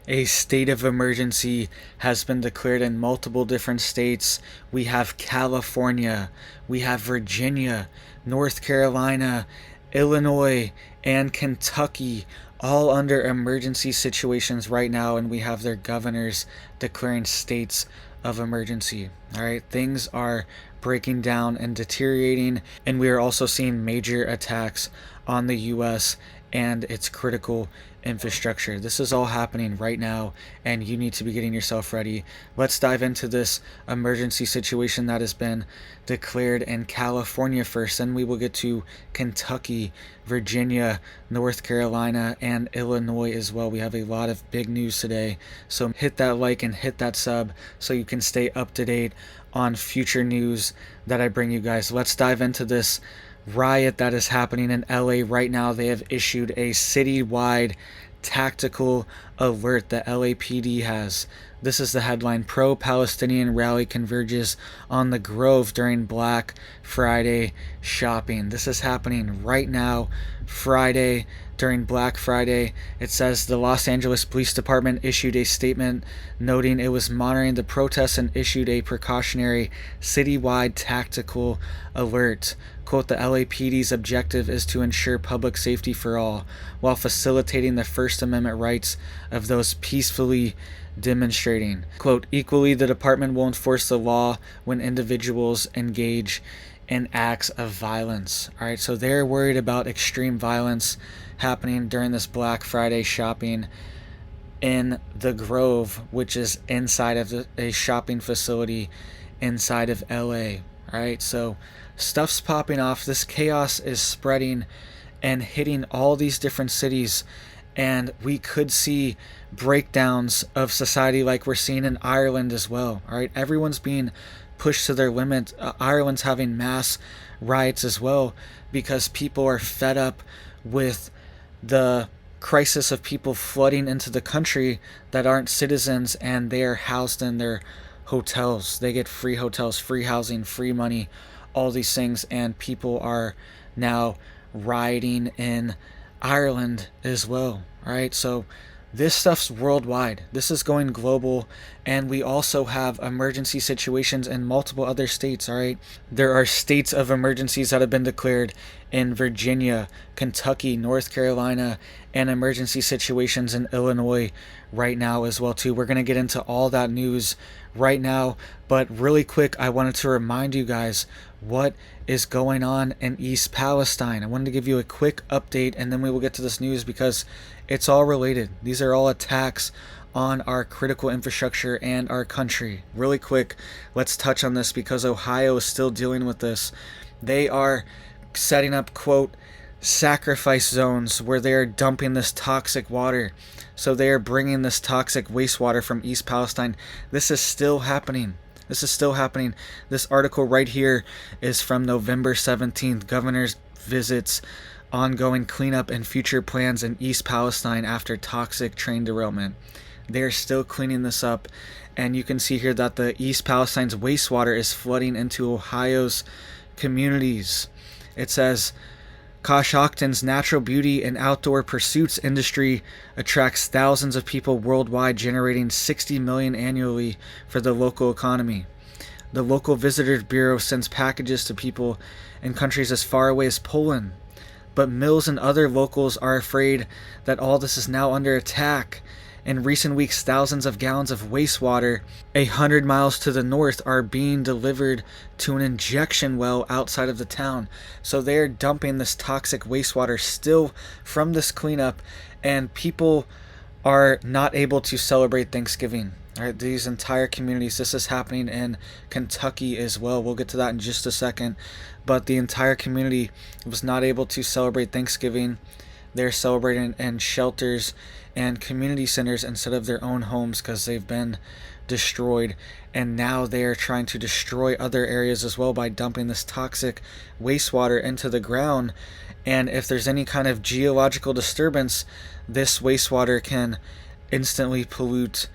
A state of emergency has been declared in multiple different states. We have California, we have Virginia, North Carolina, Illinois, and Kentucky, all under emergency situations right now, and we have their governors declaring states of emergency. All right, things are breaking down and deteriorating, and we are also seeing major attacks on the U.S. and its critical infrastructure. This is all happening right now, and you need to be getting yourself ready. Let's dive into this emergency situation that has been declared in California first, then we will get to Kentucky, Virginia, North Carolina, and Illinois as well. We have a lot of big news today, so hit that like and hit that sub so you can stay up to date on future news that I bring you guys. Let's dive into this riot that is happening in LA right now. They have issued a citywide tactical alert. The LAPD has. This is the headline: Pro-Palestinian rally converges on the Grove during Black Friday shopping. This is happening right now, Friday, during Black Friday. It says the Los Angeles Police Department issued a statement noting it was monitoring the protests and issued a precautionary citywide tactical alert. Quote, the LAPD's objective is to ensure public safety for all, while facilitating the First Amendment rights of those peacefully demonstrating. Quote, equally, the department will enforce the law when individuals engage in acts of violence. All right, so they're worried about extreme violence happening during this Black Friday shopping in the Grove, which is inside of a shopping facility inside of LA. All right, so stuff's popping off. This chaos is spreading and hitting all these different cities, and we could see breakdowns of society like we're seeing in Ireland as well. All right, everyone's being pushed to their limit. Ireland's having mass riots as well because people are fed up with the crisis of people flooding into the country that aren't citizens, and they are housed in their hotels. They get free hotels, free housing, free money, all these things, and people are now rioting in Ireland as well. All right, so this stuff's worldwide. This is going global, and we also have emergency situations in multiple other states. All right, there are states of emergencies that have been declared in Virginia, Kentucky, North Carolina, and emergency situations in Illinois right now as well too. We're going to get into all that news right now, but really quick, I wanted to remind you guys what is going on in East Palestine. I wanted to give you a quick update, and then we will get to this news because it's all related. These are all attacks on our critical infrastructure and our country. Really quick, let's touch on this because Ohio is still dealing with this. They are setting up, quote, sacrifice zones where they are dumping this toxic water. So they are bringing this toxic wastewater from East Palestine. This is still happening. This is still happening. This article right here is from November 17th. Governor's visits ongoing cleanup and future plans in East Palestine after toxic train derailment. They're still cleaning this up, and you can see here that the East Palestine's wastewater is flooding into Ohio's communities. It says Coshocton's natural beauty and outdoor pursuits industry attracts thousands of people worldwide, generating $60 million annually for the local economy. The local visitors bureau sends packages to people in countries as far away as Poland. But Mills and other locals are afraid that all this is now under attack. In recent weeks, thousands of gallons of wastewater 100 miles to the north are being delivered to an injection well outside of the town. So they're dumping this toxic wastewater still from this cleanup, and people are not able to celebrate Thanksgiving. All right, these entire communities, this is happening in Kentucky as well. We'll get to that in just a second. But the entire community was not able to celebrate Thanksgiving. They're celebrating in shelters and community centers instead of their own homes because they've been destroyed. And now they are trying to destroy other areas as well by dumping this toxic wastewater into the ground. And if there's any kind of geological disturbance, this wastewater can instantly pollute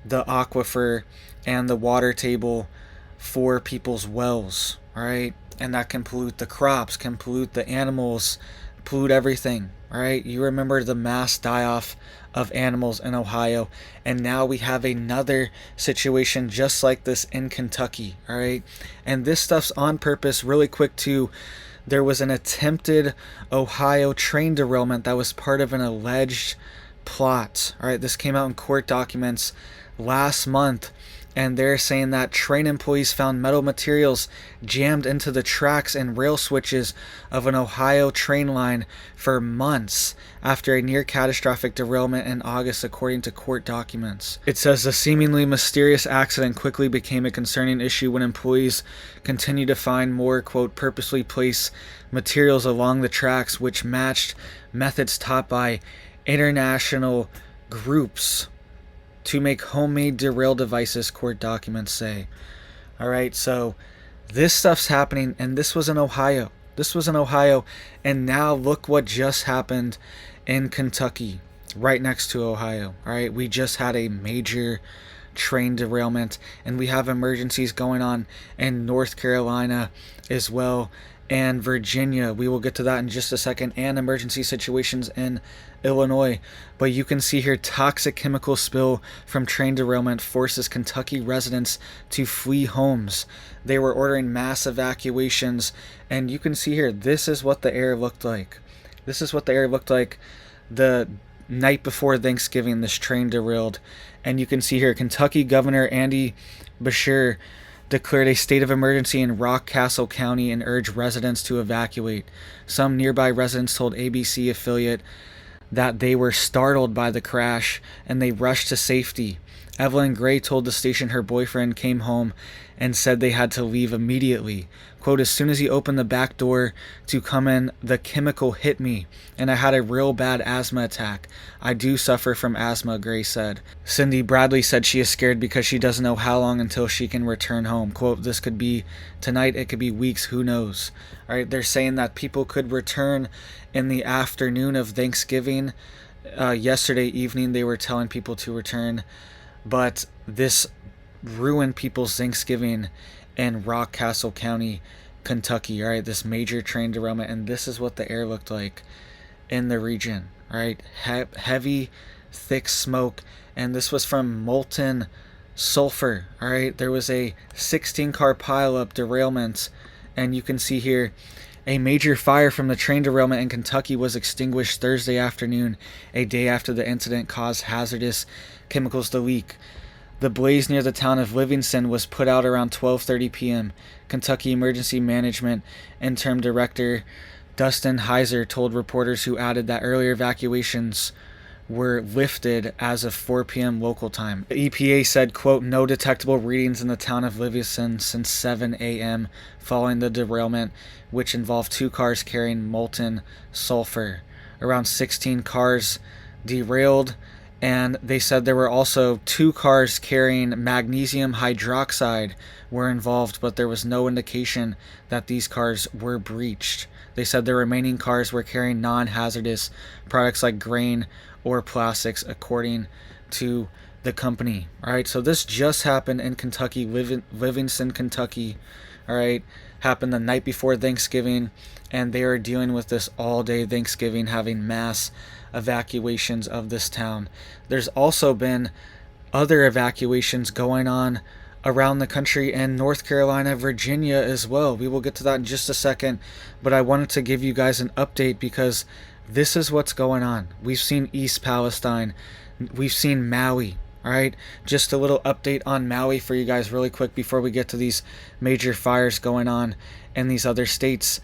the aquifer and the water table for people's wells. All right, and that can pollute the crops, can pollute the animals, pollute everything. All right, you remember the mass die-off of animals in Ohio. And now we have another situation just like this in Kentucky. All right. And this stuff's on purpose. Really quick, too. There was an attempted Ohio train derailment that was part of an alleged plot. All right. This came out in court documents last month. And they're saying that train employees found metal materials jammed into the tracks and rail switches of an Ohio train line for months after a near catastrophic derailment in August, according to court documents. It says the seemingly mysterious accident quickly became a concerning issue when employees continued to find more, quote, purposely placed materials along the tracks which matched methods taught by international groups to make homemade derail devices, court documents say. All right, so this stuff's happening, and this was in Ohio. And now look what just happened in Kentucky, right next to Ohio. All right, we just had a major train derailment, and we have emergencies going on in North Carolina as well, and Virginia. We will get to that in just a second, and emergency situations in Illinois. But you can see here, toxic chemical spill from train derailment forces Kentucky residents to flee homes. They were ordering mass evacuations, and you can see here, this is what the air looked like. The night before Thanksgiving, this train derailed. And you can see here, Kentucky Governor Andy Beshear declared a state of emergency in Rockcastle County and urged residents to evacuate. Some nearby residents told ABC affiliate that they were startled by the crash and they rushed to safety. Evelyn Gray told the station her boyfriend came home and said they had to leave immediately. Quote, as soon as he opened the back door to come in, the chemical hit me, and I had a real bad asthma attack. I do suffer from asthma, Gray said. Cindy Bradley said she is scared because she doesn't know how long until she can return home. Quote, this could be tonight, it could be weeks, who knows? All right, they're saying that people could return in the afternoon of Thanksgiving. Yesterday evening, they were telling people to return, but this ruined people's Thanksgiving in Rockcastle County, Kentucky. All right, this major train derailment, and this is what the air looked like in the region. All right, heavy, thick smoke, and this was from molten sulfur. All right, there was a 16-car pileup derailment, and you can see here a major fire from the train derailment in Kentucky was extinguished Thursday afternoon, a day after the incident caused hazardous chemicals to leak. The blaze near the town of Livingston was put out around 12:30 p.m. Kentucky Emergency Management Interim Director Dustin Heiser told reporters, who added that earlier evacuations were lifted as of 4 p.m. local time. The EPA said, quote, no detectable readings in the town of Livingston since 7 a.m. following the derailment, which involved 2 cars carrying molten sulfur. Around 16 cars derailed, and they said there were also 2 cars carrying magnesium hydroxide were involved, but there was no indication that these cars were breached. They said the remaining cars were carrying non-hazardous products like grain or plastics, according to the company. All right, so this just happened in Kentucky, Livingston, Kentucky. All right, happened the night before Thanksgiving, and they are dealing with this all day Thanksgiving, having mass evacuations of this town. There's also been other evacuations going on around the country in North Carolina, Virginia as well. We will get to that in just a second, but I wanted to give you guys an update because this is what's going on. We've seen East Palestine. We've seen Maui. All right, just a little update on Maui for you guys really quick before we get to these major fires going on in these other states.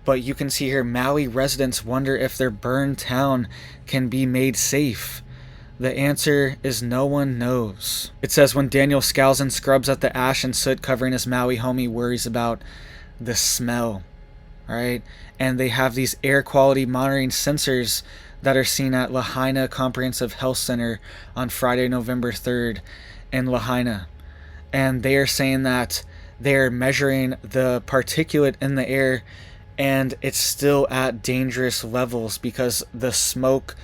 But you can see here, Maui residents wonder if their burned town can be made safe. The answer is no one knows. It says when Daniel scowls and scrubs at the ash and soot covering his Maui home, he worries about the smell. All right, and they have these air quality monitoring sensors that are seen at Lahaina Comprehensive Health Center on Friday, November 3rd in Lahaina. And they are saying that they're measuring the particulate in the air, and it's still at dangerous levels because the smoke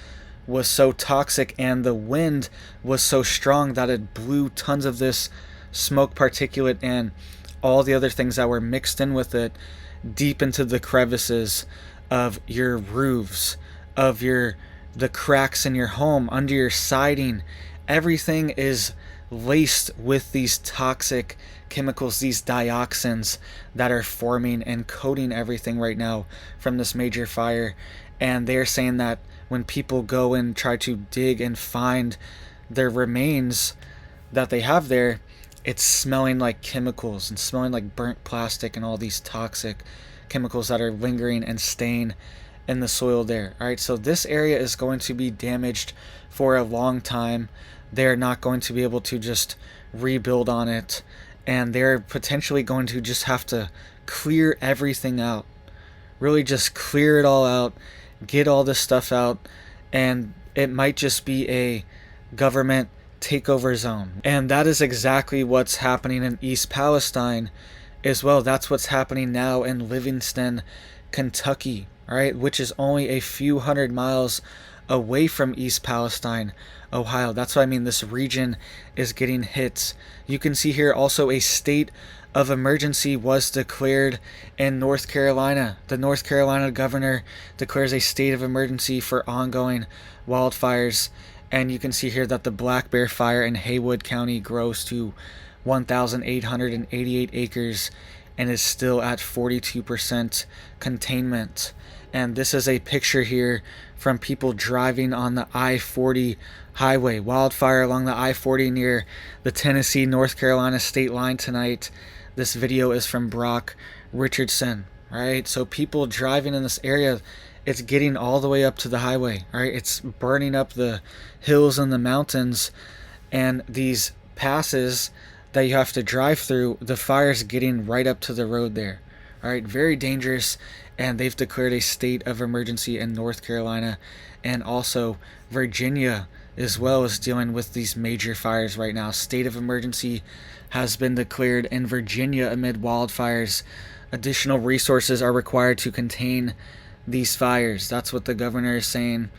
was so toxic and the wind was so strong that it blew tons of this smoke particulate and all the other things that were mixed in with it deep into the crevices of your roofs, of your the cracks in your home, under your siding. Everything is laced with these toxic chemicals, these dioxins that are forming and coating everything right now from this major fire. And they're saying that when people go and try to dig and find their remains that they have there, it's smelling like chemicals and smelling like burnt plastic and all these toxic chemicals that are lingering and staying in the soil there. All right, so this area is going to be damaged for a long time. They're not going to be able to just rebuild on it, and they're potentially going to just have to clear everything out. Really just clear it all out, get all this stuff out, and it might just be a government takeover zone. And that is exactly what's happening in East Palestine as well. That's what's happening now in Livingston, Kentucky, right, which is only a few hundred miles away from East Palestine, Ohio. That's what I mean. This region is getting hit. You can see here also a state of emergency was declared in North Carolina. The North Carolina governor declares a state of emergency for ongoing wildfires. And you can see here that the Black Bear Fire in Haywood County grows to 1,888 acres and is still at 42% containment. And this is a picture here from people driving on the I-40 highway. Wildfire along the I-40 near the Tennessee-North Carolina state line tonight. This video is from Brock Richardson, right? So people driving in this area, it's getting all the way up to the highway, right? It's burning up the hills and the mountains, and these passes that you have to drive through, the fire's getting right up to the road there. All right, very dangerous, and they've declared a state of emergency in North Carolina, and also Virginia as well is dealing with these major fires right now. State of emergency has been declared in Virginia amid wildfires. Additional resources are required to contain these fires. That's what the governor is saying.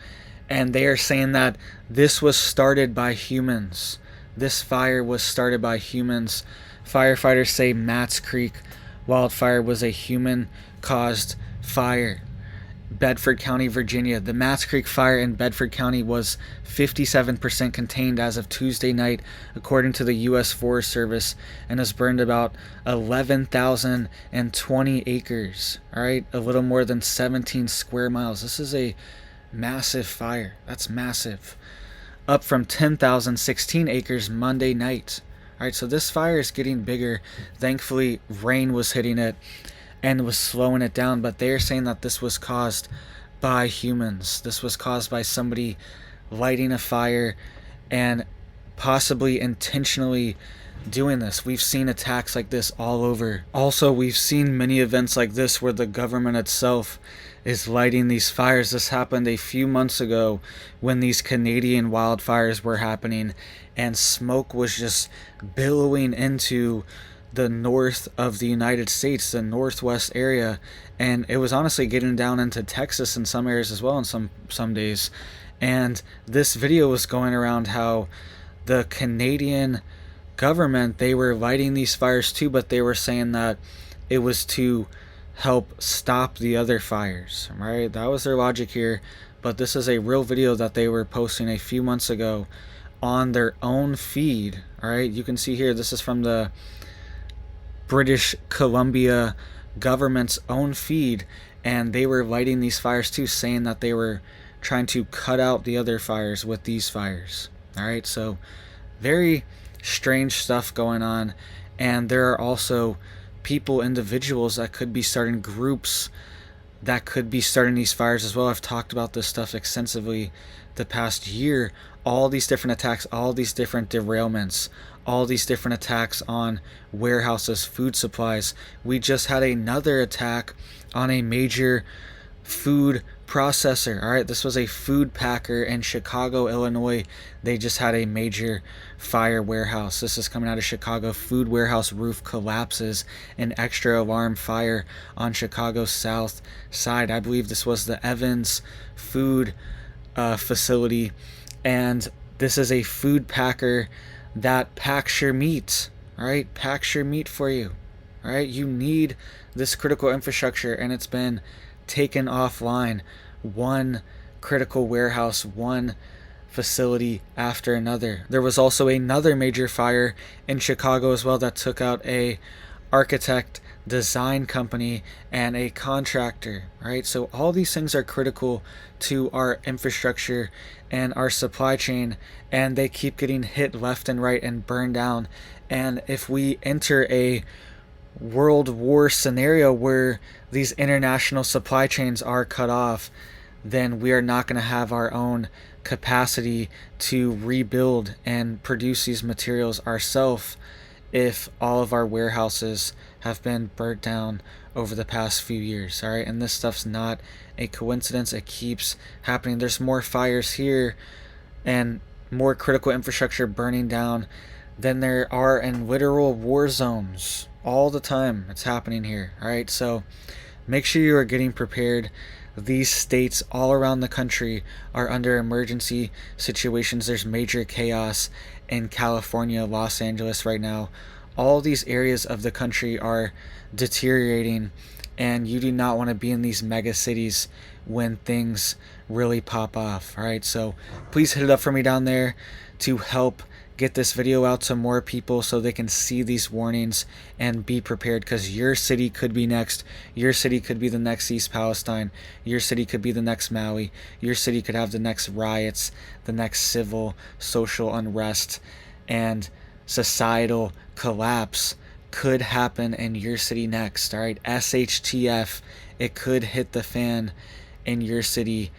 And they are saying that this was started by humans. This fire was started by humans. Firefighters say Matts Creek wildfire was a human-caused fire. Bedford County, Virginia. The Matts Creek fire in Bedford County was 57% contained as of Tuesday night, according to the U.S. Forest Service, and has burned about 11,020 acres. All right, a little more than 17 square miles. This is a massive fire. That's massive. Up from 10,016 acres Monday night. All right, so this fire is getting bigger. Thankfully, rain was hitting it and was slowing it down, but they're saying that this was caused by humans. This was caused by somebody lighting a fire and possibly intentionally doing this. We've seen attacks like this all over. Also, we've seen many events like this where the government itself is lighting these fires. This happened a few months ago when these Canadian wildfires were happening, and smoke was just billowing into the north of the United States, the northwest area, and it was honestly getting down into Texas in some areas as well in some days. And this video was going around how the Canadian government, they were lighting these fires too, but they were saying that it was to help stop the other fires, right? That was their logic here. But this is a real video that they were posting a few months ago on their own feed. All right, you can see here, this is from the British Columbia government's own feed, and they were lighting these fires too, saying that they were trying to cut out the other fires with these fires. All right, so very strange stuff going on. And there are also people, individuals that could be starting groups that could be starting these fires as well. I've talked about this stuff extensively the past year. All these different attacks, all these different derailments, all these different attacks on warehouses, food supplies. We just had another attack on a major food processor. All right, this was a food packer in Chicago, Illinois. They just had a major fire warehouse. This is coming out of Chicago. Food warehouse roof collapses. An extra alarm fire on Chicago's south side. I believe this was the Evans food facility, and this is a food packer that packs your meat. All right, packs your meat for you. All right, you need this critical infrastructure, and it's been taken offline. One critical warehouse, one facility after another. There was also another major fire in Chicago as well that took out a architect design company and a contractor, right? So all these things are critical to our infrastructure and our supply chain, and they keep getting hit left and right and burned down. And if we enter a world war scenario where these international supply chains are cut off, then we are not going to have our own capacity to rebuild and produce these materials ourselves if all of our warehouses have been burnt down over the past few years. All right, and this stuff's not a coincidence. It keeps happening. There's more fires here and more critical infrastructure burning down than there are in literal war zones. All the time it's happening here. All right, so make sure you are getting prepared. These states all around the country are under emergency situations. There's major chaos in California, Los Angeles right now. All these areas of the country are deteriorating, and you do not want to be in these mega cities when things really pop off. All right, so please hit it up for me down there to help get this video out to more people so they can see these warnings and be prepared, because your city could be next. Your city could be the next East Palestine. Your city could be the next Maui. Your city could have the next riots, the next civil, social unrest, and societal collapse could happen in your city next. All right, SHTF, it could hit the fan in your city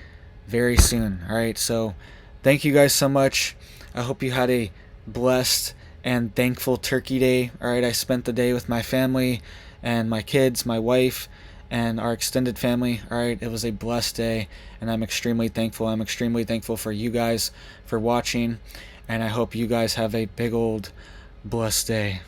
very soon. All right, so thank you guys so much. I hope you had a blessed and thankful Turkey Day. All right, I spent the day with my family and my kids, my wife, and our extended family. All right, it was a blessed day, and I'm extremely thankful. I'm extremely thankful for you guys for watching, and I hope you guys have a big old blessed day.